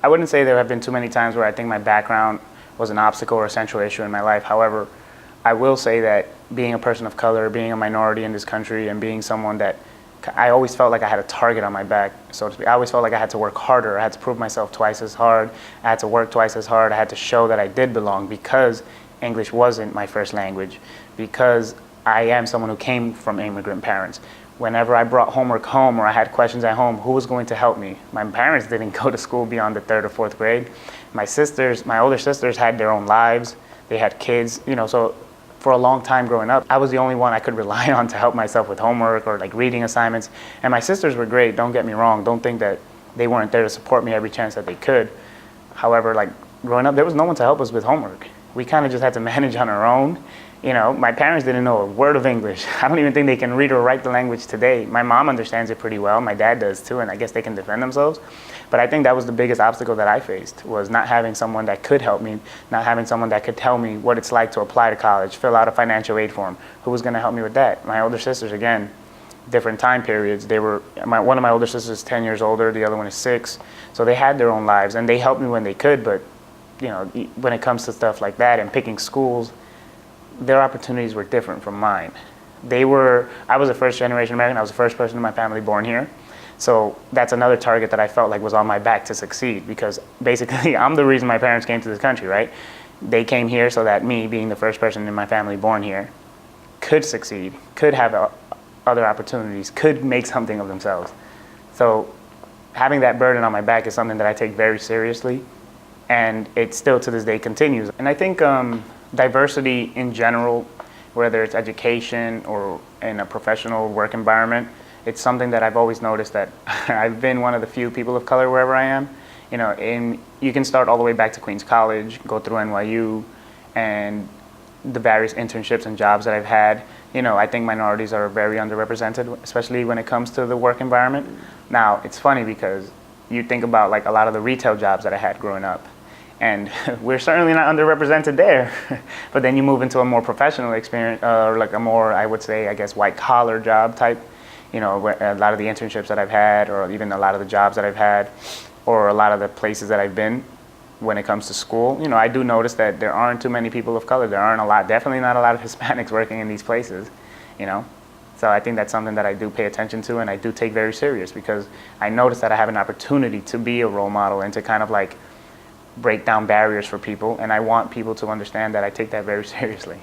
I wouldn't say there have been too many times where I think my background was an obstacle or a central issue in my life. However, I will say that being a person of color, being a minority in this country, and being someone that I always felt like I had a target on my back, so to speak. I always felt like I had to work harder. I had to prove myself twice as hard. I had to work twice as hard. I had to show that I did belong because English wasn't my first language, because I am someone who came from immigrant parents. Whenever I brought homework home or I had questions at home, who was going to help me? My parents didn't go to school beyond the 3rd or 4th grade. My older sisters had their own lives. They had kids, so for a long time growing up, I was the only one I could rely on to help myself with homework or like reading assignments. And my sisters were great, don't get me wrong. Don't think that they weren't there to support me every chance that they could. However, like growing up, there was no one to help us with homework. We kind of just had to manage on our own. My parents didn't know a word of English. I don't even think they can read or write the language today. My mom understands it pretty well. My dad does too, and I guess they can defend themselves. But I think that was the biggest obstacle that I faced, was not having someone that could help me, not having someone that could tell me what it's like to apply to college, fill out a financial aid form. Who was going to help me with that? My older sisters, again, different time periods. One of my older sisters is 10 years older, the other one is 6. So they had their own lives, and they helped me when they could. But when it comes to stuff like that and picking schools, their opportunities were different from mine. I was a first generation American. I was the first person in my family born here. So that's another target that I felt like was on my back to succeed, because basically I'm the reason my parents came to this country, right? They came here so that me, being the first person in my family born here, could succeed, could have other opportunities, could make something of themselves. So having that burden on my back is something that I take very seriously, and it still to this day continues. And I think diversity in general, whether it's education or in a professional work environment, it's something that I've always noticed that I've been one of the few people of color wherever I am. You can start all the way back to Queens College, go through NYU, and the various internships and jobs that I've had. I think minorities are very underrepresented, especially when it comes to the work environment. Now, it's funny because you think about like a lot of the retail jobs that I had growing up, and we're certainly not underrepresented there. But then you move into a more professional experience, or like a more, I would say, I guess, white collar job type. Where a lot of the internships that I've had, or even a lot of the jobs that I've had, or a lot of the places that I've been when it comes to school, I do notice that there aren't too many people of color. There aren't definitely not a lot of Hispanics working in these places, So I think that's something that I do pay attention to, and I do take very serious, because I notice that I have an opportunity to be a role model and to kind of like break down barriers for people, and I want people to understand that I take that very seriously.